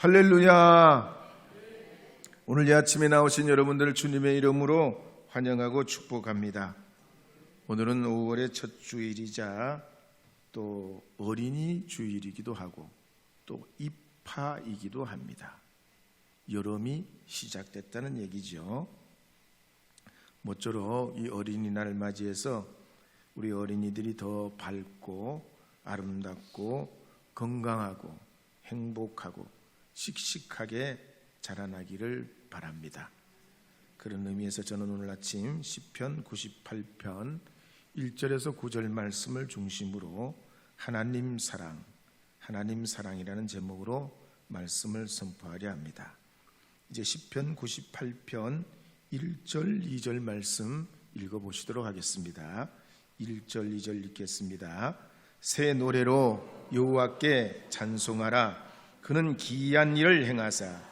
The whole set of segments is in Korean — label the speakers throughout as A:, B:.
A: 할렐루야. 오늘 이 아침에 나오신 여러분들을 주님의 이름으로 환영하고 축복합니다. 오늘은 5월의 첫 주일이자 또 어린이 주일이기도 하고 또 입하이기도 합니다. 여름이 시작됐다는 얘기죠. 모쪼록 이 어린이날을 맞이해서 우리 어린이들이 더 밝고 아름답고 건강하고 행복하고 씩씩하게 자라나기를 바랍니다. 그런 의미에서 저는 오늘 아침 시편 98편 1절에서 9절 말씀을 중심으로 하나님 사랑이라는 제목으로 말씀을 선포하려 합니다. 이제 시편 98편 1절 2절 말씀 읽어보시도록 하겠습니다. 1절 2절 읽겠습니다. 새 노래로 여호와께 찬송하라. 그는 기이한 일을 행하사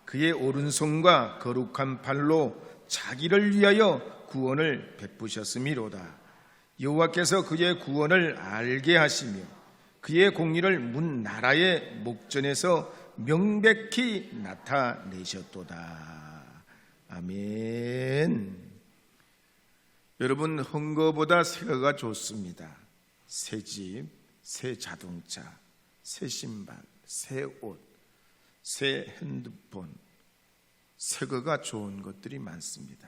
A: 그의 오른손과 거룩한 발로 자기를 위하여 구원을 베푸셨음이로다. 여호와께서 그의 구원을 알게 하시며 그의 공의를 문 나라의 목전에서 명백히 나타내셨도다. 아멘. 여러분, 헌거보다 새거가 좋습니다. 새 집, 새 자동차, 새 신발, 새 옷, 새 핸드폰, 새거가 좋은 것들이 많습니다.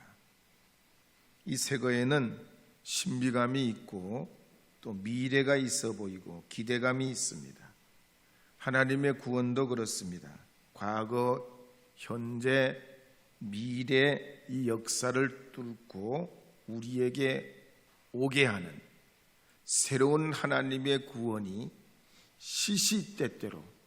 A: 이 새거에는 신비감이 있고 또 미래가 있어 보이고 기대감이 있습니다. 하나님의 구원도 그렇습니다. 과거, 현재, 미래 이 역사를 뚫고 우리에게 오게 하는 새로운 하나님의 구원이 시시때때로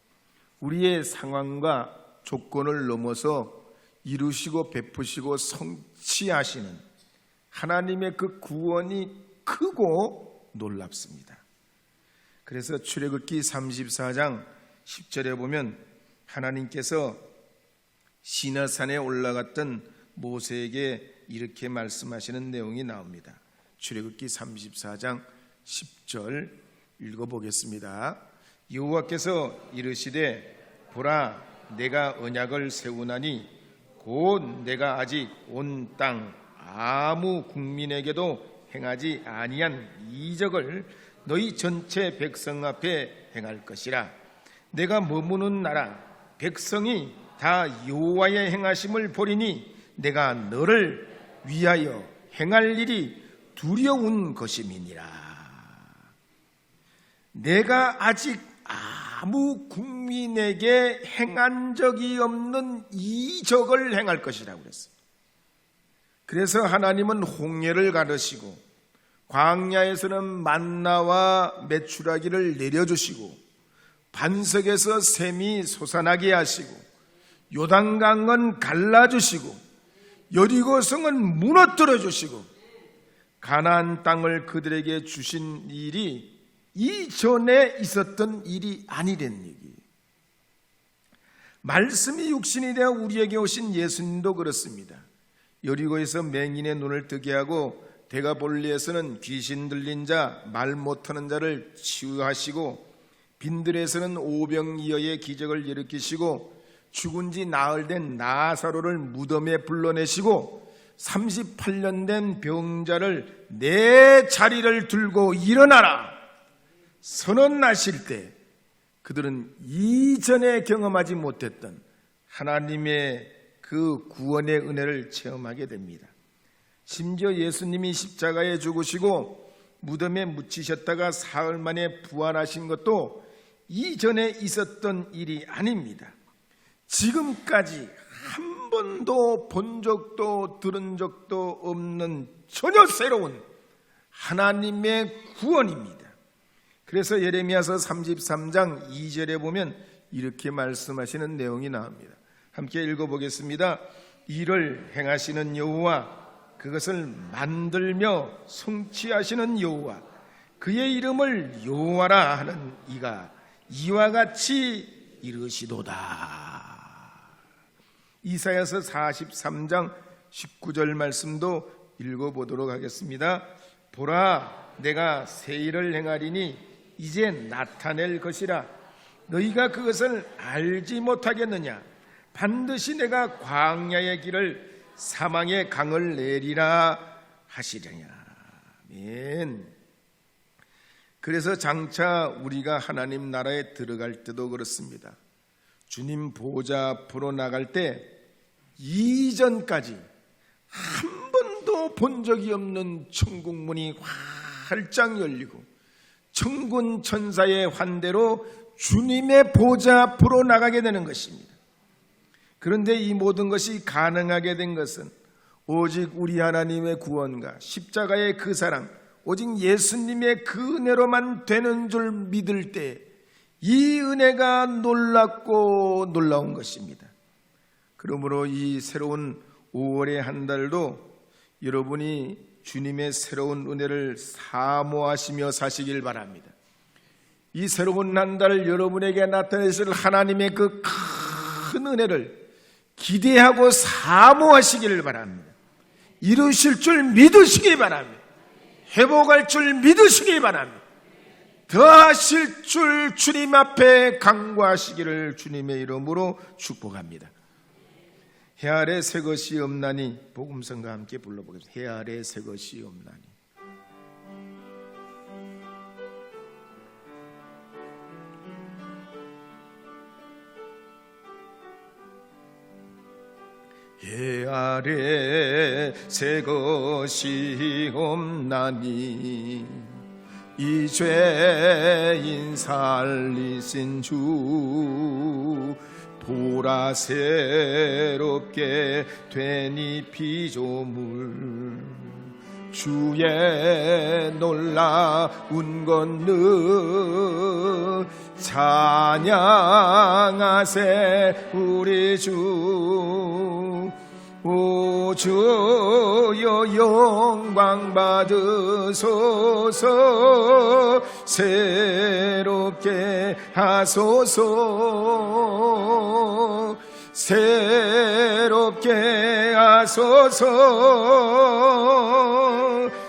A: 우리의 상황과 조건을 넘어서 이루시고 베푸시고 성취하시는 하나님의 그 구원이 크고 놀랍습니다. 그래서 출애굽기 34장 10절에 보면 하나님께서 시내산에 올라갔던 모세에게 이렇게 말씀하시는 내용이 나옵니다. 출애굽기 34장 10절 읽어보겠습니다. 여호와께서 이르시되 보라, 내가 언약을 세우나니 곧 내가 아직 온 땅 아무 국민에게도 행하지 아니한 이적을 너희 전체 백성 앞에 행할 것이라. 내가 머무는 나라 백성이 다 여호와의 행하심을 보리니 내가 너를 위하여 행할 일이 두려운 것임이니라. 내가 아직 아무 국민에게 행한 적이 없는 이적을 행할 것이라고 그랬어요. 그래서 하나님은 홍해를 가르시고 광야에서는 만나와 메추라기를 내려주시고 반석에서 샘이 솟아나게 하시고 요단강은 갈라주시고 여리고성은 무너뜨려 주시고 가나안 땅을 그들에게 주신 일이 이전에 있었던 일이 아니란 얘기예요. 말씀이 육신이 되어 우리에게 오신 예수님도 그렇습니다. 여리고에서 맹인의 눈을 뜨게 하고 데가볼리에서는 귀신 들린 자, 말 못하는 자를 치유하시고 빈들에서는 오병이어의 기적을 일으키시고 죽은 지 나흘 된 나사로를 무덤에 불러내시고 38년 된 병자를 내 자리를 들고 일어나라 선언하실 때 그들은 이전에 경험하지 못했던 하나님의 그 구원의 은혜를 체험하게 됩니다. 심지어 예수님이 십자가에 죽으시고 무덤에 묻히셨다가 사흘 만에 부활하신 것도 이전에 있었던 일이 아닙니다. 지금까지 한 번도 본 적도 들은 적도 없는 전혀 새로운 하나님의 구원입니다. 그래서 예레미야서 33장 2절에 보면 이렇게 말씀하시는 내용이 나옵니다. 함께 읽어보겠습니다. 이를 행하시는 여호와, 그것을 만들며 성취하시는 여호와, 그의 이름을 여호와라 하는 이가 이와 같이 이르시도다. 이사야서 43장 19절 말씀도 읽어보도록 하겠습니다. 보라, 내가 새 일을 행하리니 이제 나타낼 것이라. 너희가 그것을 알지 못하겠느냐? 반드시 내가 광야의 길을 사망의 강을 내리라 하시려냐. 아멘. 그래서 장차 우리가 하나님 나라에 들어갈 때도 그렇습니다. 주님 보좌 앞으로 나갈 때 이전까지 한 번도 본 적이 없는 천국문이 활짝 열리고 천군 천사의 환대로 주님의 보좌 앞으로 나가게 되는 것입니다. 그런데 이 모든 것이 가능하게 된 것은 오직 우리 하나님의 구원과 십자가의 그 사랑, 오직 예수님의 그 은혜로만 되는 줄 믿을 때 이 은혜가 놀랍고 놀라운 것입니다. 그러므로 이 새로운 5월의 한 달도 여러분이 주님의 새로운 은혜를 사모하시며 사시길 바랍니다. 이 새로운 한 달 여러분에게 나타내실 하나님의 그 큰 은혜를 기대하고 사모하시기를 바랍니다. 이루실 줄 믿으시기 바랍니다. 회복할 줄 믿으시기 바랍니다. 더하실 줄 주님 앞에 간구하시기를 주님의 이름으로 축복합니다. 해 아래 새 것이 없나니, 복음성과 함께 불러보겠습니다. 해 아래 새 것이 없나니. 해 아래 새 것이 없나니 이 죄인 살리신 주 보라 새롭게 되니 피조물 주의 놀라운 권능 찬양하세 우리 주. 오 주여 영광 받으소서 새롭게 하소서 새롭게 하소서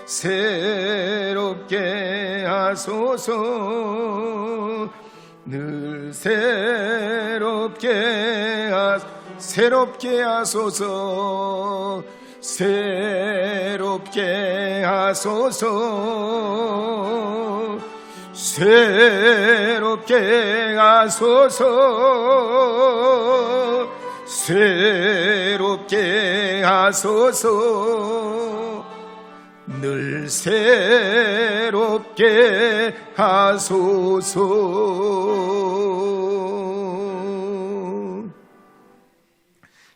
A: 새롭게 하소서 늘 새롭게 하소서 새롭게 하소서 새롭게 하소서 새롭게 하소서 늘 새롭게 하소서.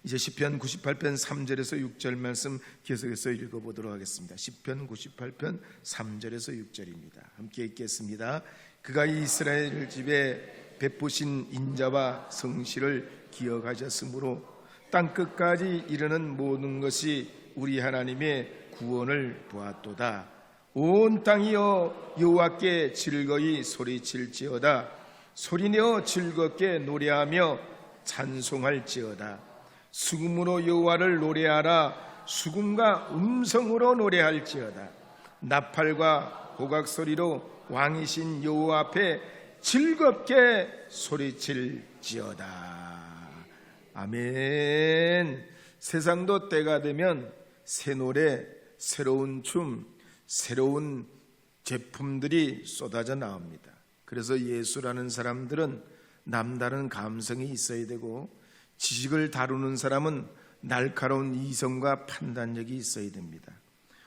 A: 이제 시편 98편 3절에서 6절 말씀 계속해서 읽어보도록 하겠습니다. 시편 98편 3절에서 6절입니다. 함께 읽겠습니다. 그가 이스라엘 집에 베푸신 인자와 성실을 기억하셨으므로 땅끝까지 이르는 모든 것이 우리 하나님의 구원을 보았도다. 온 땅이여 여호와께 즐거이 소리칠지어다. 소리내어 즐겁게 노래하며 찬송할지어다. 수금으로 여호와를 노래하라. 수금과 음성으로 노래할지어다. 나팔과 고각소리로 왕이신 여호와 앞에 즐겁게 소리칠지어다. 아멘. 세상도 때가 되면 새 노래, 새로운 춤, 새로운 제품들이 쏟아져 나옵니다. 그래서 예수라는 사람들은 남다른 감성이 있어야 되고, 지식을 다루는 사람은 날카로운 이성과 판단력이 있어야 됩니다.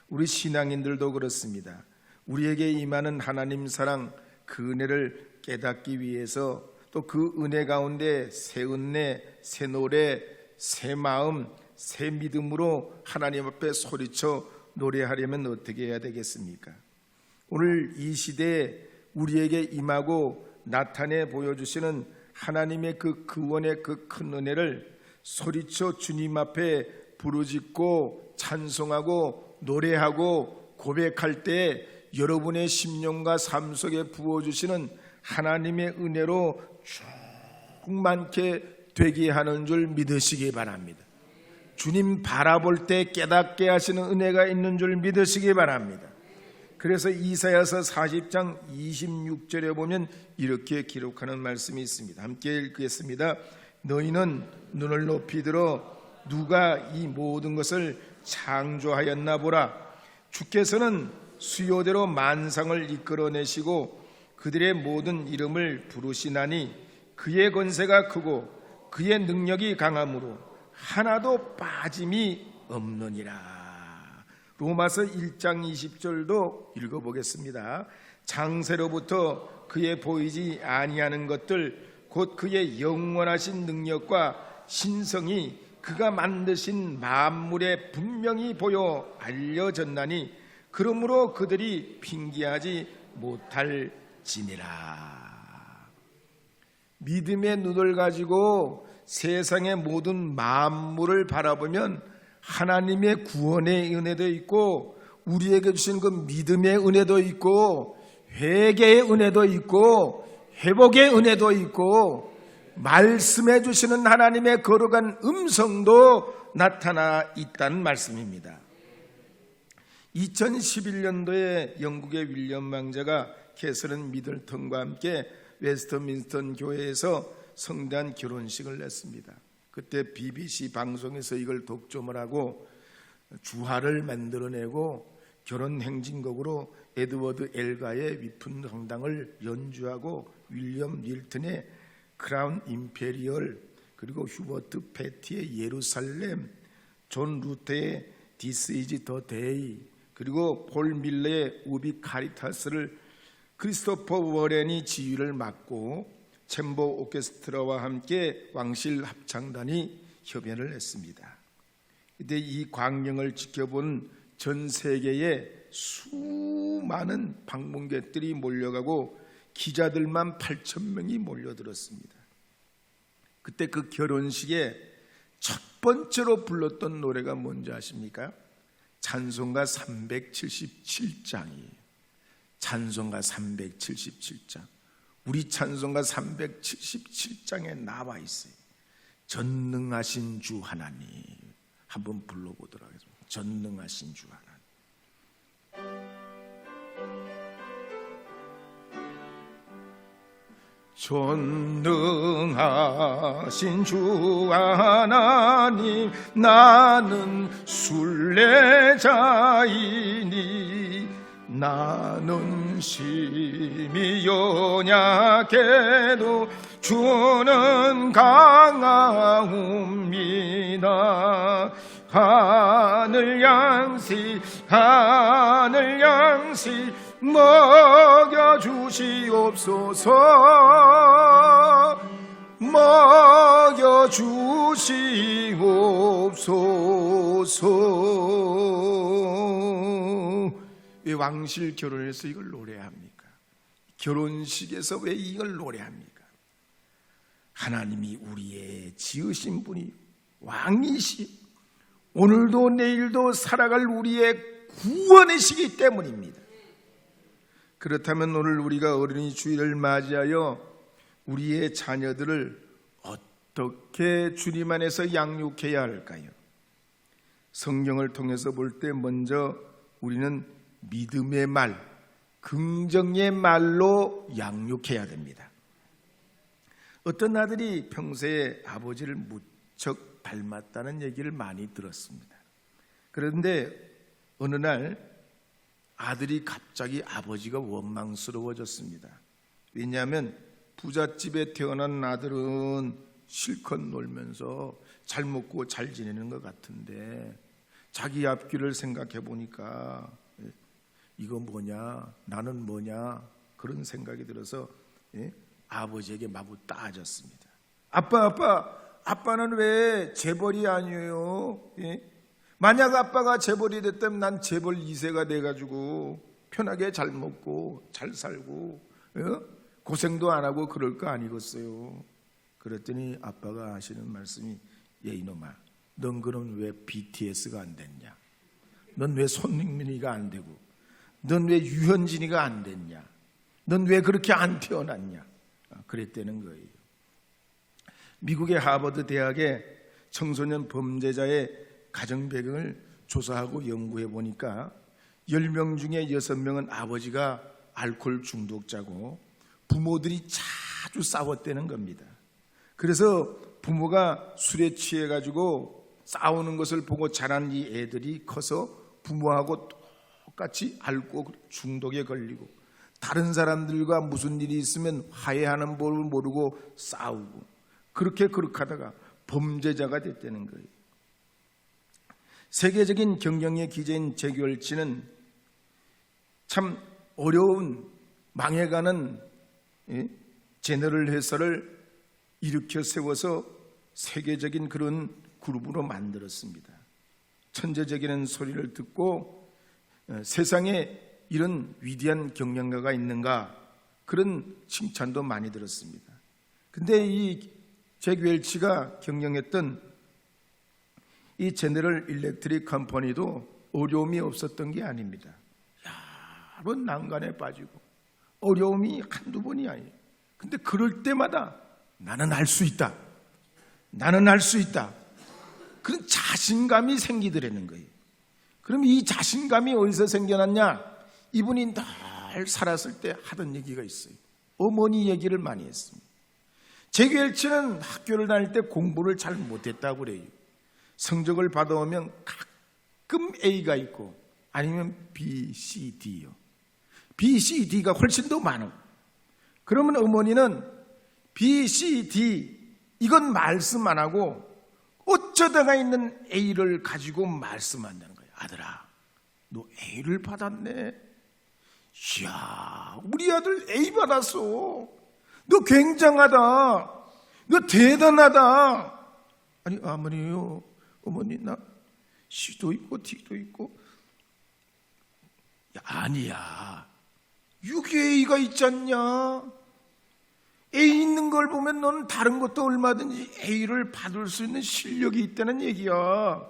A: 우리 신앙인들도 그렇습니다. 우리에게 임하는 하나님 사랑, 그 은혜를 깨닫기 위해서 또 그 은혜 가운데 새 은혜, 새 노래, 새 마음, 새 믿음으로 하나님 앞에 소리쳐 노래하려면 어떻게 해야 되겠습니까? 오늘 이 시대에 우리에게 임하고 나타내 보여주시는 하나님의 그 구원의 그 큰 은혜를 소리쳐 주님 앞에 부르짖고 찬송하고 노래하고 고백할 때 여러분의 심령과 삶 속에 부어주시는 하나님의 은혜로 충만케 되게 하는 줄 믿으시기 바랍니다. 주님 바라볼 때 깨닫게 하시는 은혜가 있는 줄 믿으시기 바랍니다. 그래서 이사야서 40장 26절에 보면 이렇게 기록하는 말씀이 있습니다. 함께 읽겠습니다. 너희는 눈을 높이 들어 누가 이 모든 것을 창조하였나 보라. 주께서는 수요대로 만상을 이끌어내시고 그들의 모든 이름을 부르시나니 그의 권세가 크고 그의 능력이 강함으로 하나도 빠짐이 없느니라. 로마서 1장 20절도 읽어보겠습니다. 창세로부터 그의 보이지 아니하는 것들 곧 그의 영원하신 능력과 신성이 그가 만드신 만물에 분명히 보여 알려졌나니 그러므로 그들이 핑계하지 못할지니라. 믿음의 눈을 가지고 세상의 모든 만물을 바라보면 하나님의 구원의 은혜도 있고 우리에게 주신 그 믿음의 은혜도 있고 회개의 은혜도 있고 회복의 은혜도 있고 말씀해 주시는 하나님의 거룩한 음성도 나타나 있다는 말씀입니다. 2011년도에 영국의 윌리엄 왕자가 캐서린 미들턴과 함께 웨스트민스터 교회에서 성대한 결혼식을 냈습니다. 그때 BBC 방송에서 이걸 독점을 하고 주화를 만들어내고 결혼 행진곡으로 에드워드 엘가의 위픈 성당을 연주하고 윌리엄 닐튼의 크라운 임페리얼, 그리고 휴버트 패티의 예루살렘, 존 루터의 디스 이즈 더 데이, 그리고 폴 밀러의 우비 카리타스를 크리스토퍼 워렌이 지휘를 맡고 챔버 오케스트라와 함께 왕실 합창단이 협연을 했습니다. 그때 이 광경을 지켜본 전 세계의 수많은 방문객들이 몰려가고 기자들만 8,000명이 몰려들었습니다. 그때 그 결혼식에 첫 번째로 불렀던 노래가 뭔지 아십니까? 찬송가 377장이에요. 찬송가 377장. 우리 찬송가 377장에 나와 있어요. 전능하신 주 하나님. 한번 불러보도록 하겠습니다. 전능하신 주 하나님. 전능하신 주 하나님, 나는 순례자이니 나는 심히 연약해도 주는 강하옵니다. 하늘 양식 먹여주시옵소서. 왜 왕실 결혼에서 이걸 노래합니까? 결혼식에서 왜 이걸 노래합니까? 하나님이 우리의 지으신 분이 왕이시, 오늘도 내일도 살아갈 우리의 구원이시기 때문입니다. 그렇다면 오늘 우리가 어린이 주일을 맞이하여 우리의 자녀들을 어떻게 주님 안에서 양육해야 할까요? 성경을 통해서 볼 때 먼저 우리는 믿음의 말, 긍정의 말로 양육해야 됩니다. 어떤 아들이 평소에 아버지를 무척 닮았다는 얘기를 많이 들었습니다. 그런데 어느 날 아들이 갑자기 아버지가 원망스러워졌습니다. 왜냐하면 부잣집에 태어난 아들은 실컷 놀면서 잘 먹고 잘 지내는 것 같은데 자기 앞길을 생각해 보니까 이거 뭐냐, 나는 뭐냐, 그런 생각이 들어서 아버지에게 마구 따졌습니다. 아빠는 왜 재벌이 아니에요? 만약 아빠가 재벌이 됐다면 난 재벌 2세가 돼가지고 편하게 잘 먹고 잘 살고 고생도 안 하고 그럴 거 아니겠어요? 그랬더니 아빠가 하시는 말씀이, 야 이놈아, 넌 그럼 왜 BTS가 안 됐냐? 넌 왜 손흥민이가 안 되고, 넌 왜 유현진이가 안 됐냐? 넌 왜 그렇게 안 태어났냐? 그랬다는 거예요. 미국의 하버드 대학의 청소년 범죄자의 가정 배경을 조사하고 연구해 보니까 10명 중에 6명은 아버지가 알코올 중독자고 부모들이 자주 싸웠다는 겁니다. 그래서 부모가 술에 취해가지고 싸우는 것을 보고 자란 이 애들이 커서 부모하고 똑같이 알코올 중독에 걸리고 다른 사람들과 무슨 일이 있으면 화해하는 법을 모르고 싸우고 그렇게 하다가 범죄자가 됐다는 거예요. 세계적인 경영의 기재인 제규얼치는 참 어려운 망해가는 제너럴 회사를 일으켜 세워서 세계적인 그런 그룹으로 만들었습니다. 천재적인 소리를 듣고 세상에 이런 위대한 경영가가 있는가 그런 칭찬도 많이 들었습니다. 근데 이 제규얼치가 경영했던 이 제너럴 일렉트릭 컴퍼니도 어려움이 없었던 게 아닙니다. 여러 난간에 빠지고 어려움이 한두 번이 아니에요. 근데 그럴 때마다 나는 할 수 있다. 나는 할 수 있다. 그런 자신감이 생기더라는 거예요. 그럼 이 자신감이 어디서 생겨났냐? 이분이 늘 살았을 때 하던 얘기가 있어요. 어머니 얘기를 많이 했습니다. 제규얼치는 학교를 다닐 때 공부를 잘 못했다고 그래요. 성적을 받아오면 가끔 A가 있고 아니면 B, C, D요. B, C, D가 훨씬 더 많아. 그러면 어머니는 B, C, D 이건 말씀 안 하고 어쩌다가 있는 A를 가지고 말씀한다는 거예요. 아들아, 너 A를 받았네. 이야, 우리 아들 A 받았어. 너 굉장하다. 너 대단하다. 아니, 아무리요. 어머니, 나 C도 있고 D도 있고. 야, 아니야. 6A가 있지 않냐? A 있는 걸 보면 너는 다른 것도 얼마든지 A를 받을 수 있는 실력이 있다는 얘기야.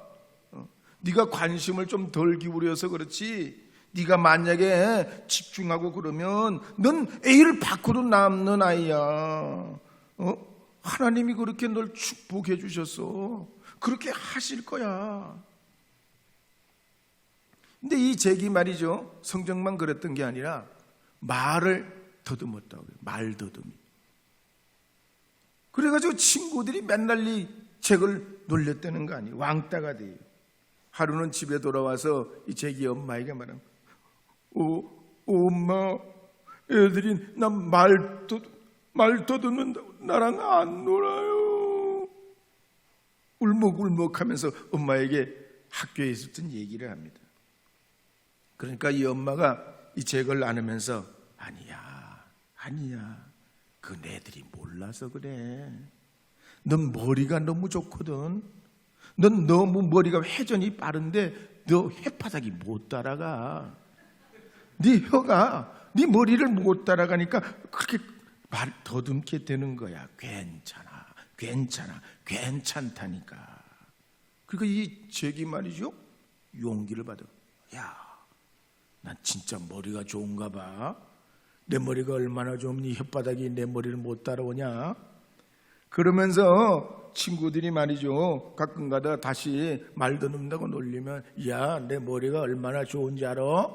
A: 네가 관심을 좀 덜 기울여서 그렇지. 네가 만약에 집중하고 그러면 넌 A를 받고도 남는 아이야. 하나님이 그렇게 널 축복해 주셨어. 그렇게 하실 거야. 근데 이 제기 말이죠. 성적만 그랬던 게 아니라 말을 더듬었다고 해요. 말 더듬이. 그래가지고 친구들이 맨날 이 책을 놀렸다는 거 아니에요. 왕따가 돼요. 하루는 집에 돌아와서 이 제기 엄마에게 말합니다. 엄마, 애들이 나 말 더듬는다고 나랑 안 놀아요. 울먹울먹하면서 엄마에게 학교에 있었던 얘기를 합니다. 그러니까 이 엄마가 이 책을 나누면서 아니야. 그 애들이 몰라서 그래. 넌 머리가 너무 좋거든. 넌 너무 머리가 회전이 빠른데 너 혓바닥이 못 따라가. 네 혀가 네 머리를 못 따라가니까 그렇게 말 더듬게 되는 거야. 괜찮다니까. 그러니까 이 제기 말이죠. 용기를 받아. 야, 난 진짜 머리가 좋은가 봐. 내 머리가 얼마나 좋으니 혓바닥이 내 머리를 못 따라오냐. 그러면서 친구들이 말이죠. 가끔가다 다시 말 더듬다고 놀리면 야, 내 머리가 얼마나 좋은지 알아?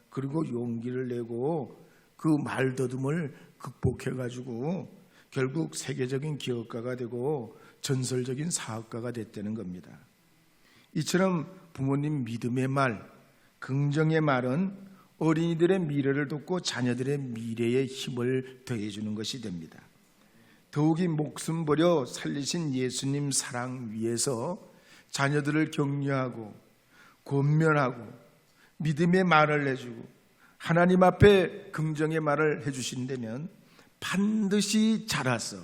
A: 그리고 용기를 내고 그 말 더듬을 극복해가지고 결국 세계적인 기업가가 되고 전설적인 사업가가 됐다는 겁니다. 이처럼 부모님 믿음의 말, 긍정의 말은 어린이들의 미래를 돕고 자녀들의 미래에 힘을 더해주는 것이 됩니다. 더욱이 목숨 버려 살리신 예수님 사랑 위에서 자녀들을 격려하고 권면하고 믿음의 말을 해주고 하나님 앞에 긍정의 말을 해주신다면 반드시 자라서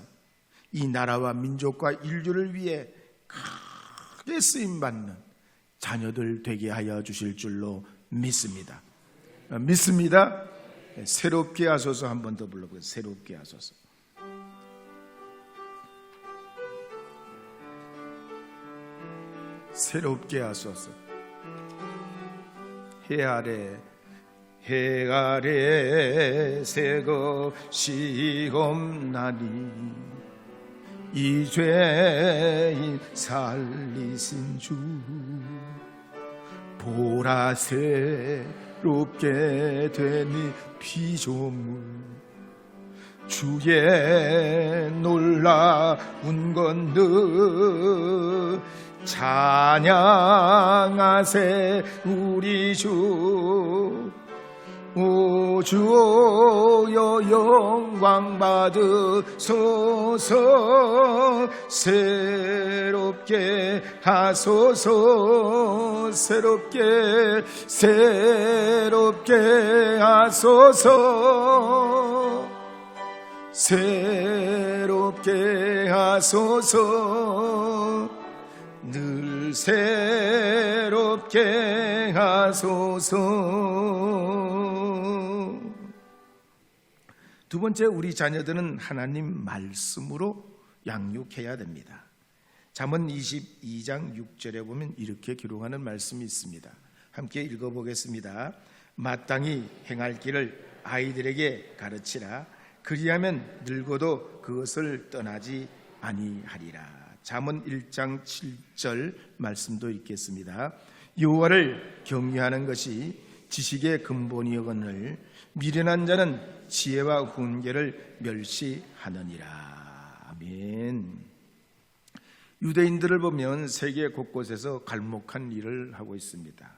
A: 이 나라와 민족과 인류를 위해 크게 쓰임받는 자녀들 되게 하여 주실 줄로 믿습니다. 새롭게 하소서. 한 번 더 불러보세요. 새롭게 하소서. 새롭게 하소서. 해 아래 새 것이 없나니 이 죄인 살리신 주 보라 새롭게 되니 피조물 주의 놀라운 건들 찬양하세 우리 주. 오 주여 영광 받으소서. 새롭게 하소서. 새롭게 하소서. 새롭게 하소서. 늘 새롭게 하소서. 두 번째, 우리 자녀들은 하나님 말씀으로 양육해야 됩니다. 잠언 22장 6절에 보면 이렇게 기록하는 말씀이 있습니다. 함께 읽어보겠습니다. 마땅히 행할 길을 아이들에게 가르치라. 그리하면 늙어도 그것을 떠나지 아니하리라. 잠언 1장 7절 말씀도 읽겠습니다. 여호와를 경외하는 것이 지식의 근본이거늘 미련한 자는 지혜와 훈계를 멸시하느니라. 아멘. 유대인들을 보면 세계 곳곳에서 갈목한 일을 하고 있습니다.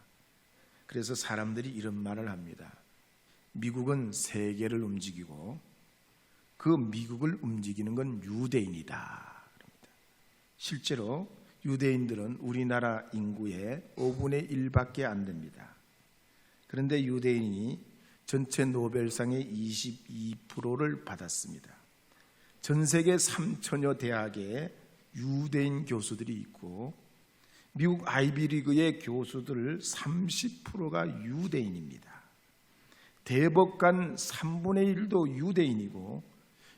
A: 그래서 사람들이 이런 말을 합니다. 미국은 세계를 움직이고 그 미국을 움직이는 건 유대인이다. 실제로 유대인들은 우리나라 인구의 5분의 1밖에 안 됩니다. 그런데 유대인이 전체 노벨상의 22%를 받았습니다. 전 세계 3천여 대학에 유대인 교수들이 있고 미국 아이비리그의 교수들 30%가 유대인입니다. 대법관 3분의 1도 유대인이고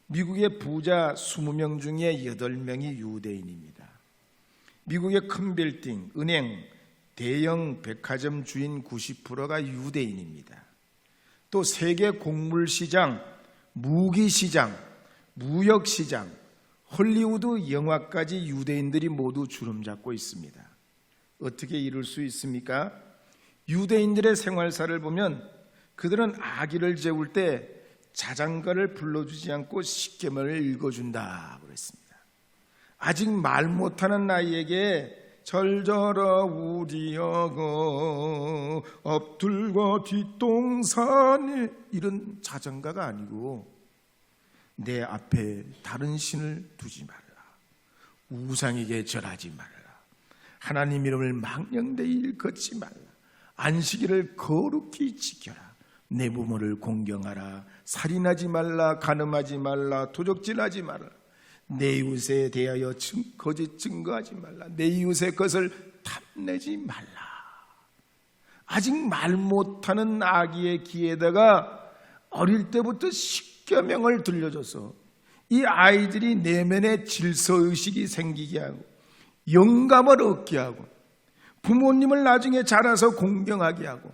A: 미국의 부자 20명 중에 8명이 유대인입니다. 미국의 큰 빌딩, 은행, 대형 백화점 주인 90%가 유대인입니다. 또 세계 곡물시장, 무기시장, 무역시장, 헐리우드 영화까지 유대인들이 모두 주름잡고 있습니다. 어떻게 이룰 수 있습니까? 유대인들의 생활사를 보면 그들은 아기를 재울 때 자장가를 불러주지 않고 십계명을 읽어준다 그랬습니다. 아직 말 못하는 아이에게 절절하 우리 아가 앞들과 뒷동산에 이런 자장가가 아니고 내 앞에 다른 신을 두지 말라. 우상에게 절하지 말라. 하나님 이름을 망령되이 일컫지 말라. 안식일을 거룩히 지켜라. 내 부모를 공경하라. 살인하지 말라. 간음하지 말라. 도적질하지 말라. 내 이웃에 대하여 거짓 증거하지 말라. 내 이웃의 것을 탐내지 말라. 아직 말 못하는 아기의 귀에다가 어릴 때부터 십계명을 들려줘서 이 아이들이 내면에 질서의식이 생기게 하고 영감을 얻게 하고 부모님을 나중에 자라서 공경하게 하고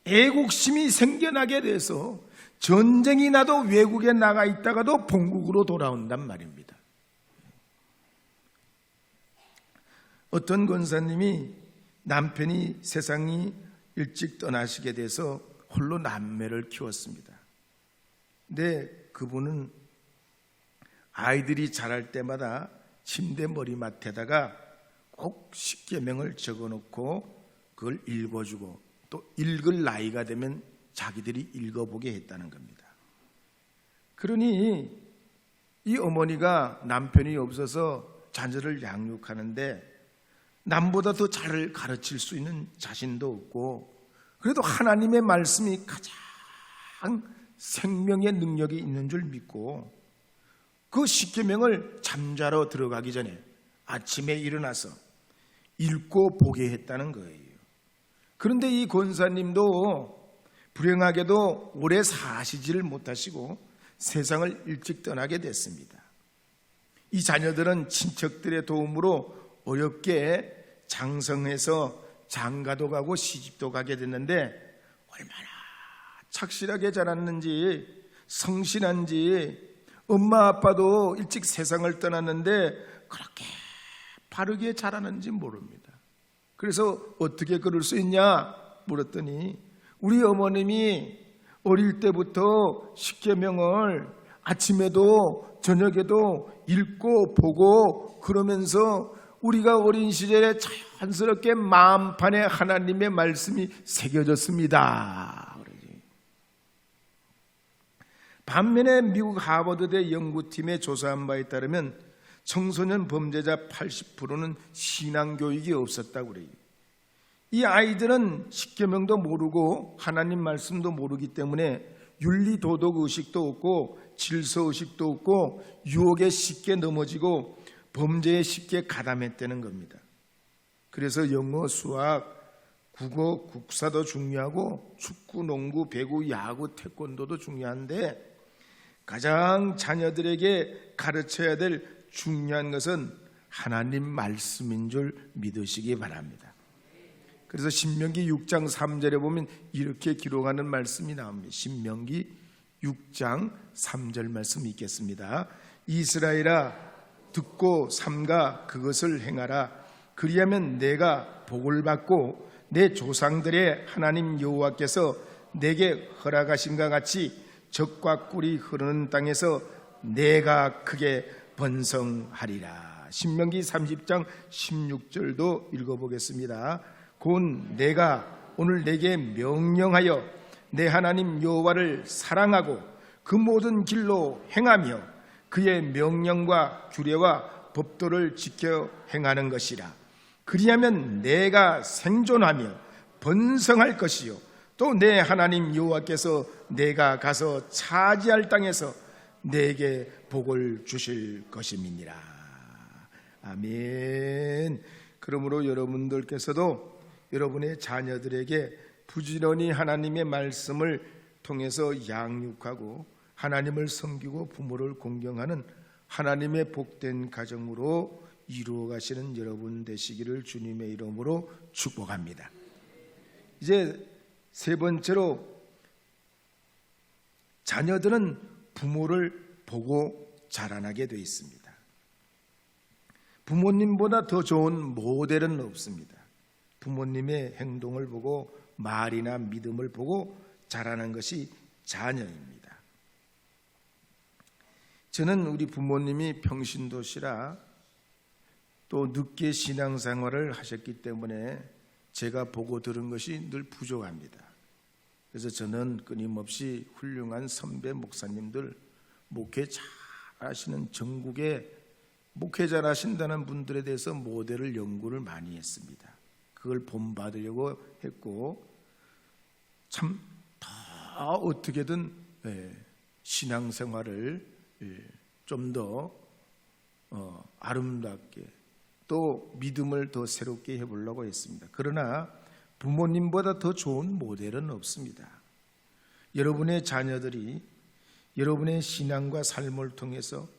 A: 애국심이 생겨나게 돼서 전쟁이 나도 외국에 나가 있다가도 본국으로 돌아온단 말입니다. 어떤 권사님이 남편이 세상이 일찍 떠나시게 돼서 홀로 남매를 키웠습니다. 근데 그분은 아이들이 자랄 때마다 침대 머리맡에다가 꼭 십계명을 적어놓고 그걸 읽어주고 또 읽을 나이가 되면 자기들이 읽어보게 했다는 겁니다. 그러니 이 어머니가 남편이 없어서 자녀를 양육하는데 남보다 더 잘 가르칠 수 있는 자신도 없고 그래도 하나님의 말씀이 가장 생명의 능력이 있는 줄 믿고 그 십계명을 잠자러 들어가기 전에 아침에 일어나서 읽고 보게 했다는 거예요. 그런데 이 권사님도 불행하게도 오래 사시지를 못하시고 세상을 일찍 떠나게 됐습니다. 이 자녀들은 친척들의 도움으로 어렵게 장성해서 장가도 가고 시집도 가게 됐는데 얼마나 착실하게 자랐는지 성실한지 엄마 아빠도 일찍 세상을 떠났는데 그렇게 바르게 자라는지 모릅니다. 그래서 어떻게 그럴 수 있냐 물었더니 우리 어머님이 어릴 때부터 십계명을 아침에도 저녁에도 읽고 보고 그러면서 우리가 어린 시절에 자연스럽게 마음판에 하나님의 말씀이 새겨졌습니다. 반면에 미국 하버드대 연구팀의 조사한 바에 따르면 청소년 범죄자 80%는 신앙교육이 없었다고 그래요. 이 아이들은 십계명도 모르고 하나님 말씀도 모르기 때문에 윤리도덕의식도 없고 질서의식도 없고 유혹에 쉽게 넘어지고 범죄에 쉽게 가담했다는 겁니다. 그래서 영어, 수학, 국어, 국사도 중요하고 축구, 농구, 배구, 야구, 태권도도 중요한데 가장 자녀들에게 가르쳐야 될 중요한 것은 하나님 말씀인 줄 믿으시기 바랍니다. 그래서 신명기 6장 3절에 보면 이렇게 기록하는 말씀이 나옵니다. 신명기 6장 3절 말씀 읽겠습니다. 이스라엘아 듣고 삼가 그것을 행하라. 그리하면 내가 복을 받고 내 조상들의 하나님 여호와께서 내게 허락하신과 같이 젖과 꿀이 흐르는 땅에서 내가 크게 번성하리라. 신명기 30장 16절도 읽어보겠습니다. 곧 내가 오늘 내게 명령하여 내 하나님 여호와를 사랑하고 그 모든 길로 행하며 그의 명령과 규례와 법도를 지켜 행하는 것이라. 그리하면 내가 생존하며 번성할 것이요 또 내 하나님 여호와께서 내가 가서 차지할 땅에서 내게 복을 주실 것임이니라. 아멘. 그러므로 여러분들께서도 여러분의 자녀들에게 부지런히 하나님의 말씀을 통해서 양육하고 하나님을 섬기고 부모를 공경하는 하나님의 복된 가정으로 이루어 가시는 여러분 되시기를 주님의 이름으로 축복합니다. 이제 세 번째로 자녀들은 부모를 보고 자라나게 되어 있습니다. 부모님보다 더 좋은 모델은 없습니다. 부모님의 행동을 보고 말이나 믿음을 보고 자라는 것이 자녀입니다. 저는 우리 부모님이 평신도시라 또 늦게 신앙생활을 하셨기 때문에 제가 보고 들은 것이 늘 부족합니다. 그래서 저는 끊임없이 훌륭한 선배 목사님들, 목회 잘하시는 전국에 목회 잘하신다는 분들에 대해서 모델을 연구를 많이 했습니다. 그걸 본받으려고 했고 참 다 어떻게든 신앙생활을 좀 더 아름답게 또 믿음을 더 새롭게 해보려고 했습니다. 그러나 부모님보다 더 좋은 모델은 없습니다. 여러분의 자녀들이 여러분의 신앙과 삶을 통해서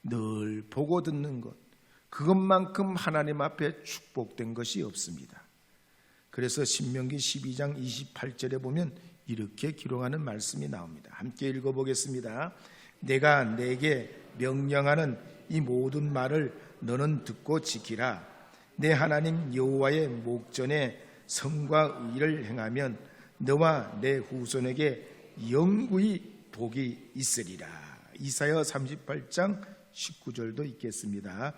A: 늘 보고 듣는 것, 그것만큼 하나님 앞에 축복된 것이 없습니다. 그래서 신명기 12장 28절에 보면 이렇게 기록하는 말씀이 나옵니다. 함께 읽어보겠습니다. 내가 내게 명령하는 이 모든 말을 너는 듣고 지키라. 내 하나님 여호와의 목전에 성과 의를 행하면 너와 내 후손에게 영구히 복이 있으리라. 이사야 38장 19절도 있겠습니다.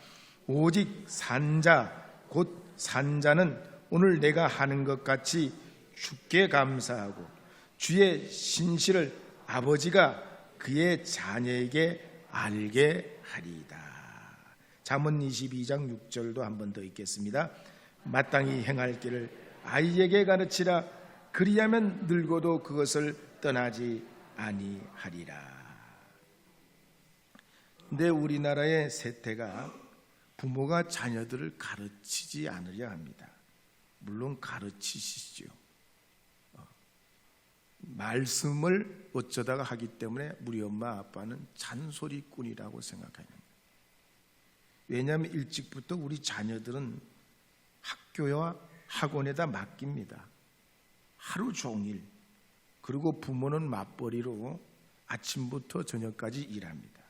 A: 오직 산자 곧 산자는 오늘 내가 하는 것 같이 주께 감사하고 주의 신실을 아버지가 그의 자녀에게 알게 하리이다. 잠언 22장 6절도 한 번 더 읽겠습니다. 마땅히 행할 길을 아이에게 가르치라. 그리하면 늙어도 그것을 떠나지 아니하리라. 근데 우리나라의 세태가 부모가 자녀들을 가르치지 않으려 합니다. 물론 가르치시죠. 말씀을 어쩌다가 하기 때문에 우리 엄마 아빠는 잔소리꾼이라고 생각합니다. 왜냐하면 일찍부터 우리 자녀들은 학교와 학원에다 맡깁니다. 하루 종일. 그리고 부모는 맞벌이로 아침부터 저녁까지 일합니다.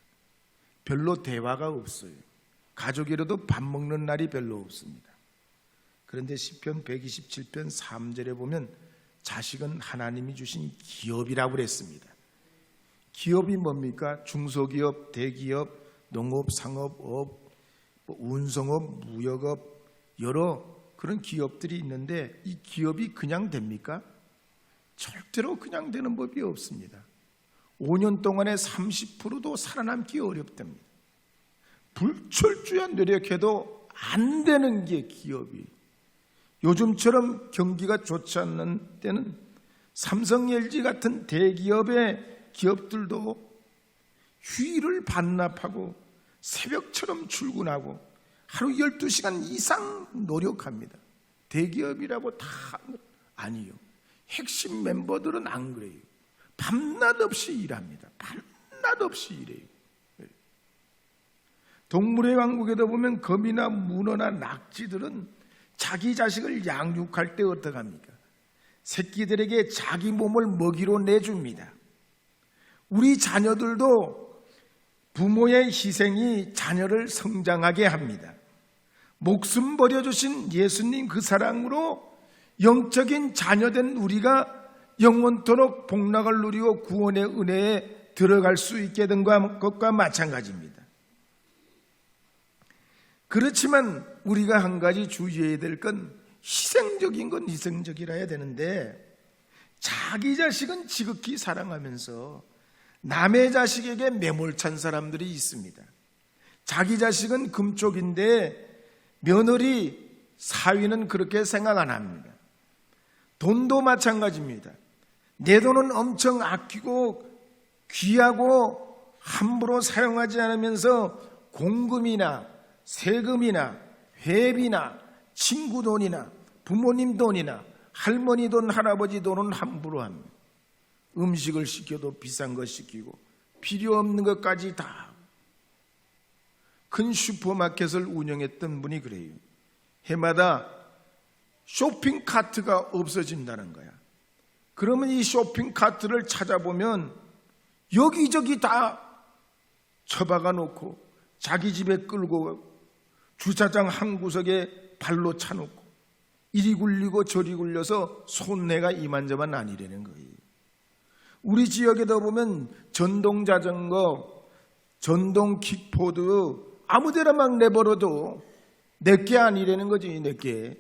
A: 별로 대화가 없어요. 가족이라도 밥 먹는 날이 별로 없습니다. 그런데 시편 127편 3절에 보면 자식은 하나님이 주신 기업이라고 그랬습니다. 기업이 뭡니까? 중소기업, 대기업, 농업, 상업업, 운송업, 무역업, 여러 그런 기업들이 있는데 이 기업이 그냥 됩니까? 절대로 그냥 되는 법이 없습니다. 5년 동안에 30%도 살아남기 어렵답니다. 불철주야 노력해도 안 되는 게 기업이. 요즘처럼 경기가 좋지 않는 때는 삼성, LG 같은 대기업의 기업들도 휴일을 반납하고 새벽처럼 출근하고 하루 12시간 이상 노력합니다. 대기업이라고 다 아니요. 핵심 멤버들은 안 그래요. 밤낮 없이 일합니다. 밤낮 없이 일해요. 동물의 왕국에도 보면 거미나 문어나 낙지들은 자기 자식을 양육할 때 어떻게 합니까? 새끼들에게 자기 몸을 먹이로 내줍니다. 우리 자녀들도 부모의 희생이 자녀를 성장하게 합니다. 목숨 버려주신 예수님 그 사랑으로 영적인 자녀된 우리가 영원토록 복락을 누리고 구원의 은혜에 들어갈 수 있게 된 것과 마찬가지입니다. 그렇지만 우리가 한 가지 주의해야 될 건 희생적인 건 희생적이라 해야 되는데 자기 자식은 지극히 사랑하면서 남의 자식에게 매몰찬 사람들이 있습니다. 자기 자식은 금쪽인데 며느리, 사위는 그렇게 생각 안 합니다. 돈도 마찬가지입니다. 내 돈은 엄청 아끼고 귀하고 함부로 사용하지 않으면서 공금이나 세금이나 회비나 친구 돈이나 부모님 돈이나 할머니 돈, 할아버지 돈은 함부로 합니다. 음식을 시켜도 비싼 거 시키고 필요 없는 것까지 다. 큰 슈퍼마켓을 운영했던 분이 그래요. 해마다 쇼핑 카트가 없어진다는 거야. 그러면 이 쇼핑 카트를 찾아보면 여기저기 다 처박아 놓고 자기 집에 끌고 주차장 한 구석에 발로 차놓고 이리 굴리고 저리 굴려서 손해가 이만저만 아니라는 거예요. 우리 지역에도 보면 전동 자전거, 전동 킥보드 아무데나 막 내버려도 내게 아니라는 거지. 내게.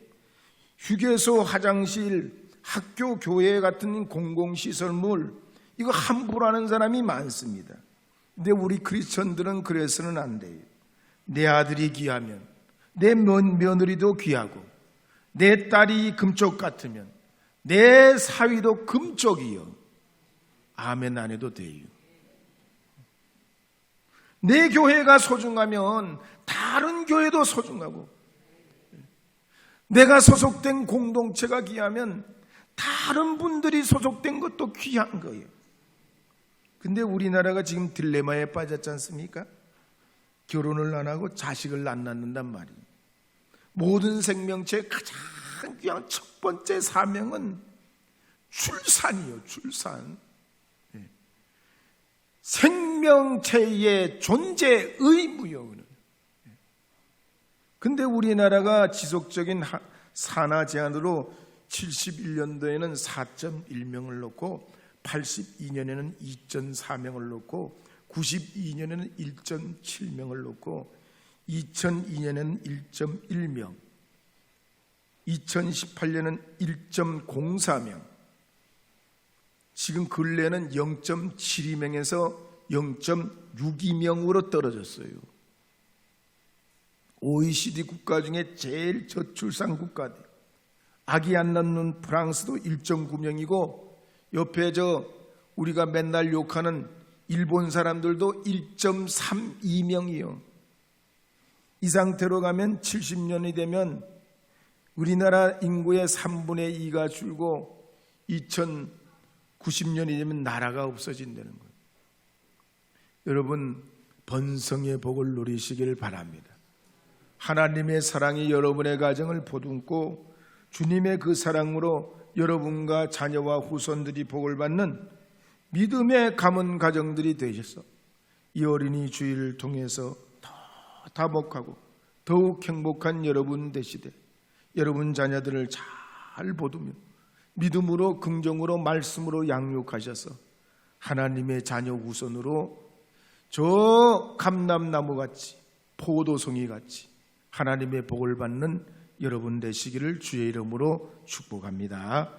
A: 휴게소, 화장실, 학교, 교회 같은 공공시설물 이거 함부로 하는 사람이 많습니다. 근데 우리 크리스천들은 그래서는 안 돼요. 내 아들이 귀하면, 내 며느리도 귀하고, 내 딸이 금쪽 같으면, 내 사위도 금쪽이요. 아멘 안 해도 돼요. 내 교회가 소중하면 다른 교회도 소중하고, 내가 소속된 공동체가 귀하면 다른 분들이 소속된 것도 귀한 거예요. 근데 우리나라가 지금 딜레마에 빠졌지 않습니까? 결혼을 안 하고 자식을 안 낳는단 말이에요. 모든 생명체의 가장 귀한 첫 번째 사명은 출산이요. 출산. 생명체의 존재 의무요. 근데 우리나라가 지속적인 산하 제한으로 71년도에는 4.1명을 놓고 82년에는 2.4명을 놓고 92년에는 1.7명을 놓고 2002년에는 1.1명, 2018년에는 1.04명, 지금 근래는 0.72명에서 0.62명으로 떨어졌어요. OECD 국가 중에 제일 저출산 국가들. 아기 안 낳는 프랑스도 1.9명이고 옆에 우리가 맨날 욕하는 일본 사람들도 1.32명이요. 이 상태로 가면 70년이 되면 우리나라 인구의 3분의 2가 줄고 2090년이 되면 나라가 없어진다는 거예요. 여러분 번성의 복을 누리시기를 바랍니다. 하나님의 사랑이 여러분의 가정을 보듬고 주님의 그 사랑으로 여러분과 자녀와 후손들이 복을 받는 믿음의 가문 가정들이 되셔서 이 어린이 주일을 통해서 더 다복하고 더욱 행복한 여러분 되시되 여러분 자녀들을 잘 보듬며 믿음으로 긍정으로 말씀으로 양육하셔서 하나님의 자녀 우선으로 저 감람나무 같이 포도송이 같이 하나님의 복을 받는 여러분 되시기를 주의 이름으로 축복합니다.